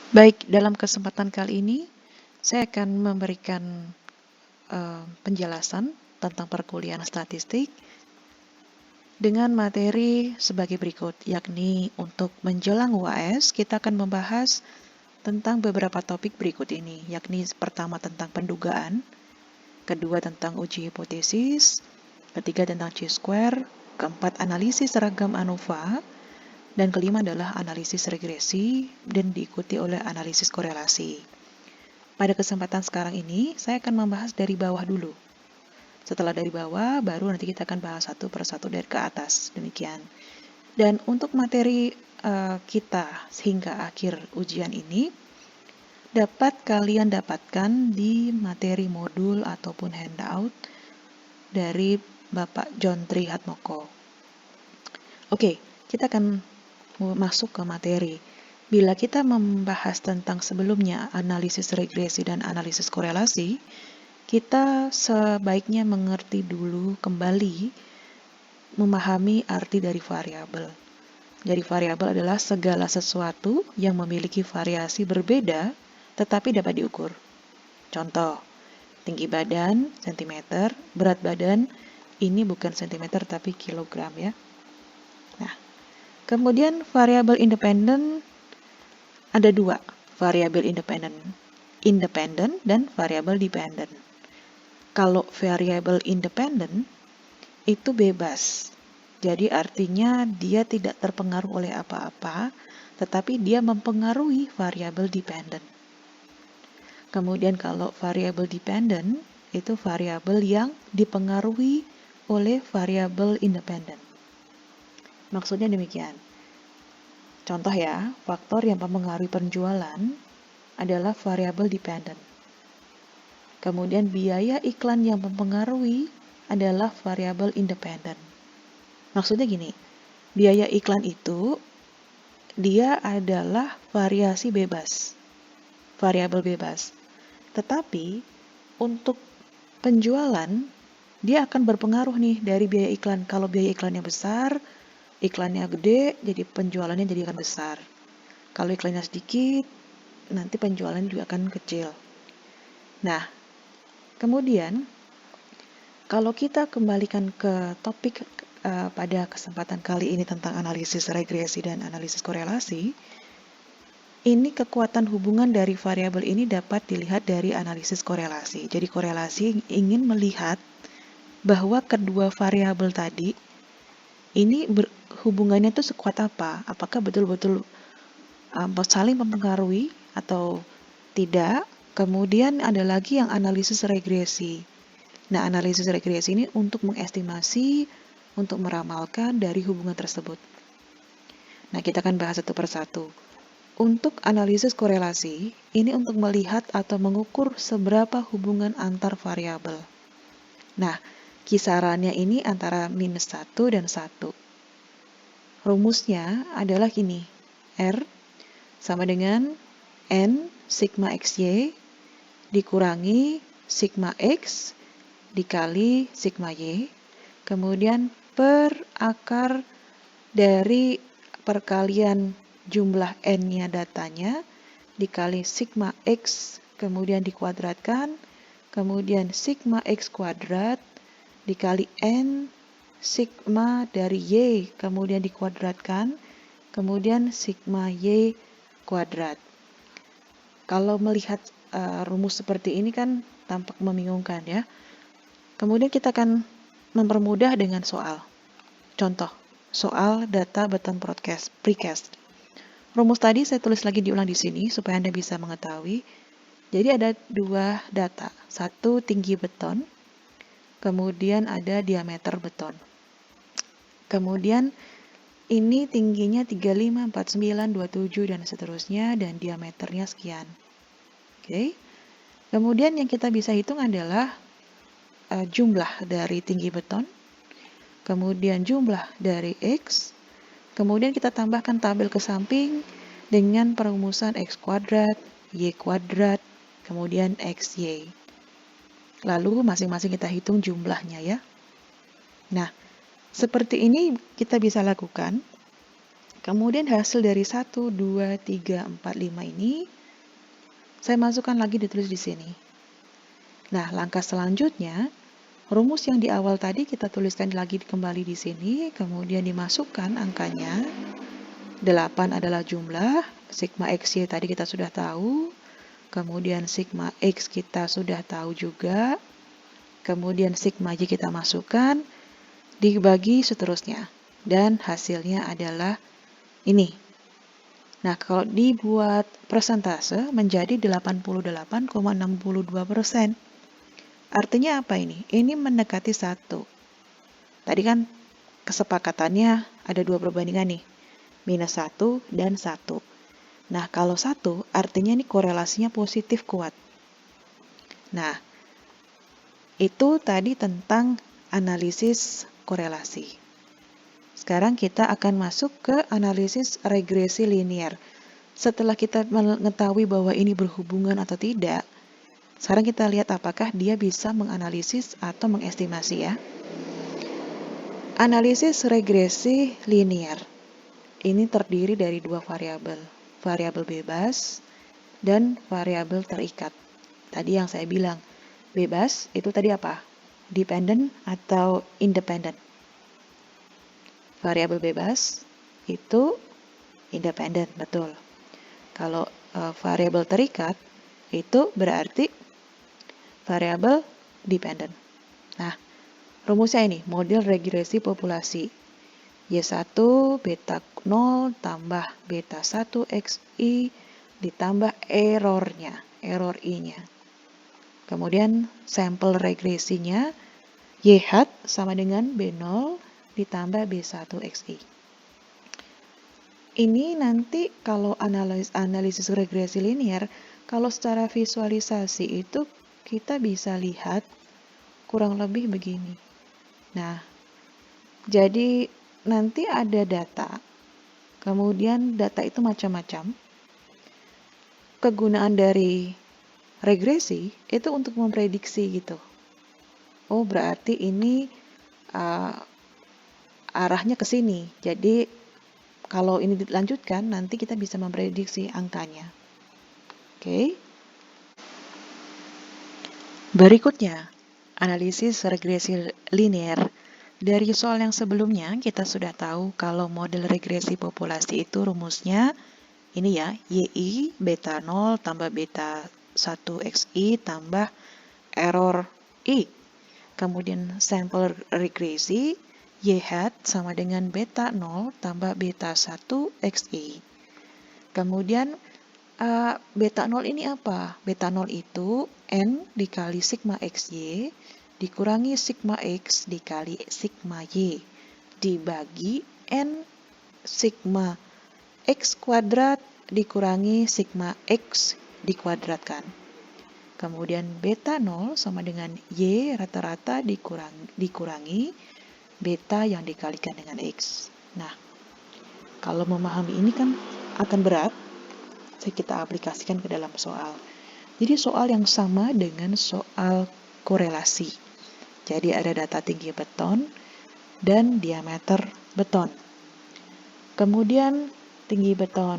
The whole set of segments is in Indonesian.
Baik, dalam kesempatan kali ini saya akan memberikan penjelasan tentang perkuliahan statistik dengan materi sebagai berikut, yakni untuk menjelang UAS kita akan membahas tentang beberapa topik berikut ini, yakni pertama tentang pendugaan, kedua tentang uji hipotesis, ketiga tentang chi-square, keempat analisis seragam ANOVA, dan kelima adalah analisis regresi dan diikuti oleh analisis korelasi. Pada kesempatan sekarang ini, saya akan membahas dari bawah dulu. Setelah dari bawah, baru nanti kita akan bahas satu persatu dari ke atas. Demikian. Dan untuk materi kita hingga akhir ujian ini, dapat kalian dapatkan di materi modul ataupun handout dari Bapak John Trihatmoko. Oke, kita akan masuk ke materi. Bila kita membahas tentang sebelumnya analisis regresi dan analisis korelasi, kita sebaiknya mengerti dulu kembali memahami arti dari variabel. Jadi variabel adalah segala sesuatu yang memiliki variasi berbeda tetapi dapat diukur. Contoh, tinggi badan cm, berat badan ini bukan cm tapi kilogram ya. Nah, kemudian variabel independen ada dua, variabel independen dan variabel dependen. Kalau variabel independen itu bebas. Jadi artinya dia tidak terpengaruh oleh apa-apa, tetapi dia mempengaruhi variabel dependen. Kemudian kalau variabel dependen itu variabel yang dipengaruhi oleh variabel independen. Maksudnya demikian. Contoh ya, faktor yang mempengaruhi penjualan adalah variabel dependen. Kemudian biaya iklan yang mempengaruhi adalah variabel independen. Maksudnya gini, biaya iklan itu dia adalah variasi bebas, variabel bebas. Tetapi untuk penjualan dia akan berpengaruh nih dari biaya iklan. Kalau biaya iklannya besar, iklannya gede, jadi penjualannya jadi akan besar. Kalau iklannya sedikit, nanti penjualannya juga akan kecil. Nah, kemudian, kalau kita kembalikan ke topik pada kesempatan kali ini tentang analisis regresi dan analisis korelasi, ini kekuatan hubungan dari variabel ini dapat dilihat dari analisis korelasi. Jadi korelasi ingin melihat bahwa kedua variabel tadi ini hubungannya itu sekuat apa? Apakah betul-betul saling mempengaruhi atau tidak? Kemudian ada lagi yang analisis regresi. Nah, analisis regresi ini untuk mengestimasi, untuk meramalkan dari hubungan tersebut. Nah, kita akan bahas satu persatu. Untuk analisis korelasi, ini untuk melihat atau mengukur seberapa hubungan antar variabel. Nah, kisarannya ini antara -1 dan 1. Rumusnya adalah gini, R sama dengan N sigma XY dikurangi sigma X dikali sigma Y, kemudian per akar dari perkalian jumlah N-nya datanya dikali sigma X kemudian dikuadratkan, kemudian sigma X kuadrat dikali N sigma dari Y kemudian dikuadratkan, kemudian sigma Y kuadrat. Kalau melihat rumus seperti ini kan tampak membingungkan ya. Kemudian kita akan mempermudah dengan soal. Contoh, soal data beton precast. Rumus tadi saya tulis lagi diulang di sini supaya Anda bisa mengetahui. Jadi ada dua data, satu tinggi beton, kemudian ada diameter beton. Kemudian ini tingginya 35, 49, 27 dan seterusnya dan diameternya sekian. Oke. Kemudian yang kita bisa hitung adalah jumlah dari tinggi beton, kemudian jumlah dari X, kemudian kita tambahkan tabel ke samping dengan perumusan X kuadrat, Y kuadrat, kemudian XY. Lalu masing-masing kita hitung jumlahnya ya. Nah, seperti ini kita bisa lakukan Kemudian hasil dari 1, 2, 3, 4, 5 ini saya masukkan lagi ditulis di sini. Nah, langkah selanjutnya, rumus yang di awal tadi kita tuliskan lagi kembali di sini, kemudian dimasukkan angkanya. 8 adalah jumlah, sigma XY tadi kita sudah tahu, kemudian sigma X kita sudah tahu juga, kemudian sigma Y kita masukkan, dibagi seterusnya, dan hasilnya adalah ini. Nah, kalau dibuat persentase menjadi 88,62%. Artinya apa ini? Ini mendekati 1. Tadi kan kesepakatannya ada 2 perbandingan nih, minus 1 dan 1. Nah, kalau 1 artinya ini korelasinya positif kuat. Nah, itu tadi tentang analisis korelasi. Sekarang kita akan masuk ke analisis regresi linear. Setelah kita mengetahui bahwa ini berhubungan atau tidak, sekarang kita lihat apakah dia bisa menganalisis atau mengestimasi ya. Analisis regresi linear. Ini terdiri dari 2 variabel, variabel bebas dan variabel terikat. Tadi yang saya bilang, bebas itu tadi apa? Dependent atau independent. Variabel bebas itu independent, betul. Kalau variabel terikat itu berarti variabel dependent. Nah, rumusnya ini, model regresi populasi. Y1 beta 0 tambah beta 1 XI ditambah errornya, error I-nya. Kemudian sampel regresinya YH sama dengan B0 ditambah B1XI. Ini nanti kalau analisis regresi linear, kalau secara visualisasi itu kita bisa lihat kurang lebih begini. Nah, jadi nanti ada data, kemudian data itu macam-macam. Kegunaan dari regresi itu untuk memprediksi gitu. Oh, berarti ini arahnya ke sini. Jadi kalau ini dilanjutkan nanti kita bisa memprediksi angkanya. Oke. Berikutnya, analisis regresi linear. Dari soal yang sebelumnya kita sudah tahu kalau model regresi populasi itu rumusnya ini ya, YI beta 0 tambah beta 1 XI tambah error I. Kemudian sampel regresi YH sama dengan beta 0 tambah beta 1 XI. Kemudian beta 0 ini apa? Beta 0 itu N dikali sigma XY dikurangi sigma X dikali sigma Y dibagi N sigma X kuadrat dikurangi sigma X dikuadratkan. Kemudian beta 0 sama dengan Y rata-rata dikurangi beta yang dikalikan dengan X. Nah, kalau memahami ini kan akan berat, kita aplikasikan ke dalam soal. Jadi soal yang sama dengan soal korelasi. Jadi ada data tinggi beton dan diameter beton. Kemudian tinggi beton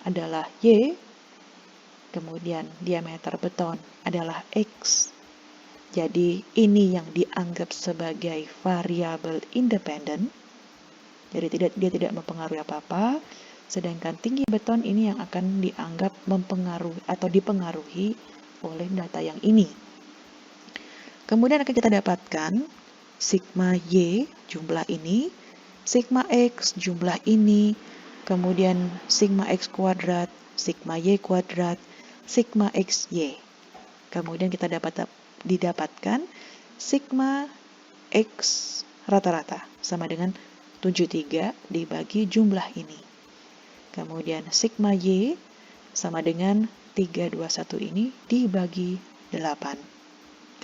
adalah Y, kemudian diameter beton adalah X. Jadi ini yang dianggap sebagai variabel independen. Jadi dia tidak mempengaruhi apa-apa. Sedangkan tinggi beton ini yang akan dianggap mempengaruhi atau dipengaruhi oleh data yang ini. Kemudian akan kita dapatkan sigma Y jumlah ini, sigma X jumlah ini, kemudian sigma X kuadrat, sigma Y kuadrat, sigma XY. Kemudian kita didapatkan sigma X rata-rata sama dengan 73 dibagi jumlah ini. Kemudian sigma Y sama dengan 321 ini dibagi 8.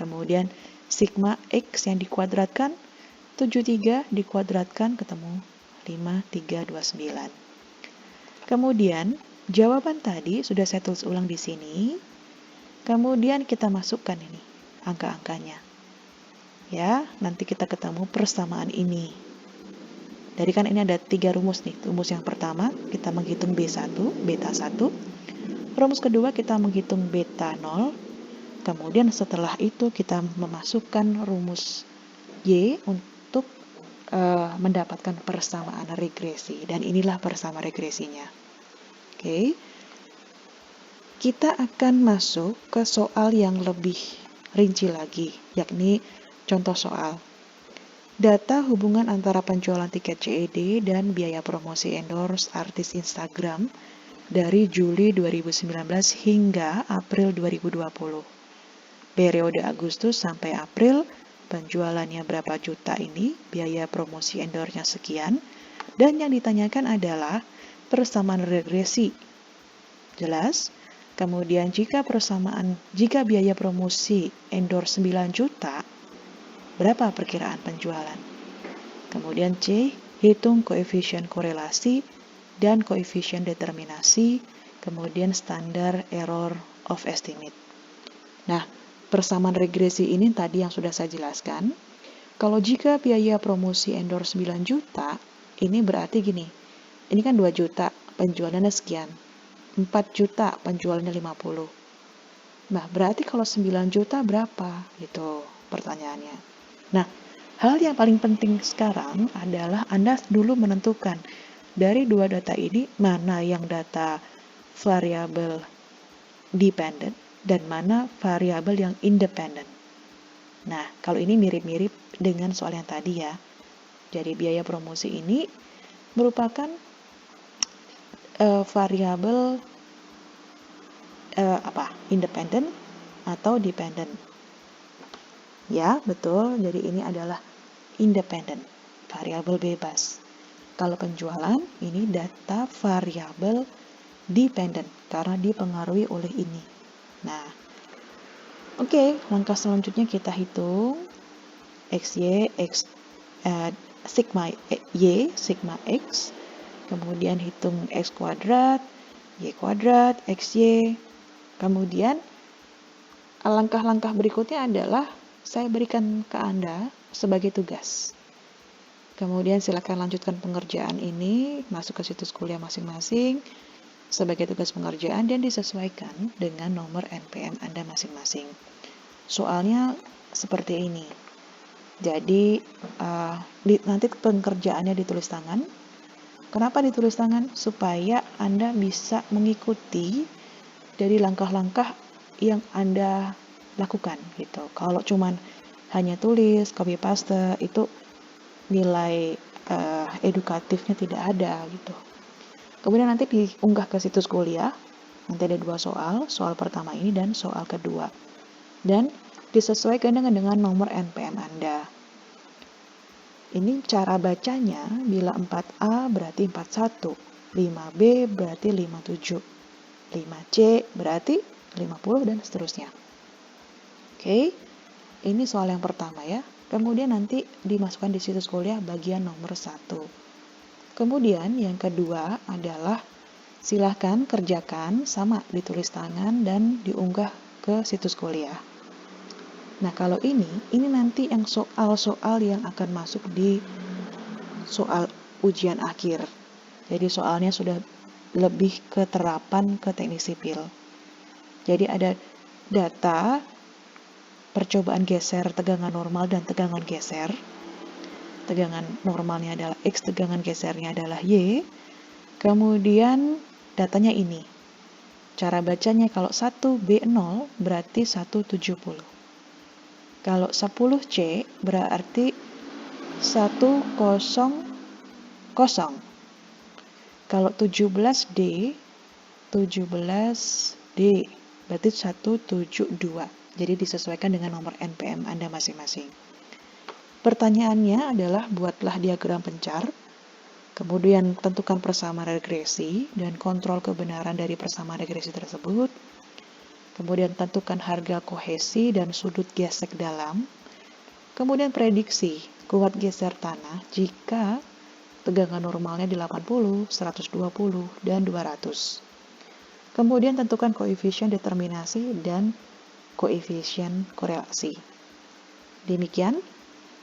Kemudian sigma X yang dikuadratkan 73 dikuadratkan ketemu 5329. Kemudian jawaban tadi sudah saya tulis ulang di sini. Kemudian kita masukkan ini angka-angkanya. Ya, nanti kita ketemu persamaan ini. Jadi kan ini ada 3 rumus nih. Rumus yang pertama kita menghitung B1, beta 1. Rumus kedua kita menghitung beta 0. Kemudian setelah itu kita memasukkan rumus Y untuk mendapatkan persamaan regresi. Dan inilah persamaan regresinya. Oke. Kita akan masuk ke soal yang lebih rinci lagi, yakni contoh soal. Data hubungan antara penjualan tiket CED dan biaya promosi endorse artis Instagram dari Juli 2019 hingga April 2020. Periode Agustus sampai April, penjualannya berapa juta ini, biaya promosi endorse-nya sekian, dan yang ditanyakan adalah persamaan regresi. Jelas? Kemudian jika biaya promosi endorse 9 juta, berapa perkiraan penjualan? Kemudian C, hitung koefisien korelasi dan koefisien determinasi, kemudian standar error of estimate. Nah, persamaan regresi ini tadi yang sudah saya jelaskan. Kalau jika biaya promosi endorse 9 juta, ini berarti gini. Ini kan 2 juta, penjualannya sekian. 4 juta, penjualannya 50. Nah, berarti kalau 9 juta berapa? Gitu pertanyaannya. Nah, hal yang paling penting sekarang adalah Anda dulu menentukan dari 2 data ini mana yang data variabel dependent dan mana variabel yang independent. Nah, kalau ini mirip-mirip dengan soal yang tadi ya. Jadi biaya promosi ini merupakan variabel independent atau dependent. Ya, betul. Jadi ini adalah independent, variabel bebas. Kalau penjualan, ini data variabel dependent karena dipengaruhi oleh ini. Nah, oke, langkah selanjutnya kita hitung sigma Y, sigma X, kemudian hitung X kuadrat, Y kuadrat, XY. Kemudian langkah-langkah berikutnya adalah saya berikan ke Anda sebagai tugas. Kemudian silakan lanjutkan pengerjaan ini, masuk ke situs kuliah masing-masing sebagai tugas pengerjaan dan disesuaikan dengan nomor NPM Anda masing-masing. Soalnya seperti ini. Jadi nanti pengerjaannya ditulis tangan. Kenapa ditulis tangan? Supaya Anda bisa mengikuti dari langkah-langkah yang Anda lakukan gitu. Kalau cuman hanya tulis, copy paste, itu nilai edukatifnya tidak ada gitu. Kemudian nanti diunggah ke situs kuliah. Nanti ada 2 soal, soal pertama ini dan soal kedua. Dan disesuaikan dengan nomor NPM Anda. Ini cara bacanya, bila 4A berarti 41, 5B berarti 57, 5C berarti 50 dan seterusnya. Oke, ini soal yang pertama ya. Kemudian nanti dimasukkan di situs kuliah bagian nomor 1. Kemudian yang kedua adalah silahkan kerjakan sama ditulis tangan dan diunggah ke situs kuliah. Nah, kalau ini nanti yang soal-soal yang akan masuk di soal ujian akhir. Jadi soalnya sudah lebih ke terapan ke teknik sipil. Jadi ada data percobaan geser tegangan normal dan tegangan geser. Tegangan normalnya adalah X, tegangan gesernya adalah Y. Kemudian datanya ini. Cara bacanya kalau 1B0 berarti 170. Kalau 10C berarti 100. Kalau 17D berarti 172. Jadi disesuaikan dengan nomor NPM Anda masing-masing. Pertanyaannya adalah buatlah diagram pencar, kemudian tentukan persamaan regresi dan kontrol kebenaran dari persamaan regresi tersebut. Kemudian tentukan harga kohesi dan sudut gesek dalam. Kemudian prediksi kuat geser tanah jika tegangan normalnya di 80, 120, dan 200. Kemudian tentukan koefisien determinasi dan koefisien korelasi. Demikian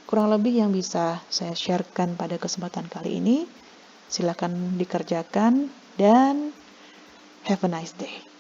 kurang lebih yang bisa saya sharekan pada kesempatan kali ini. Silakan dikerjakan dan have a nice day.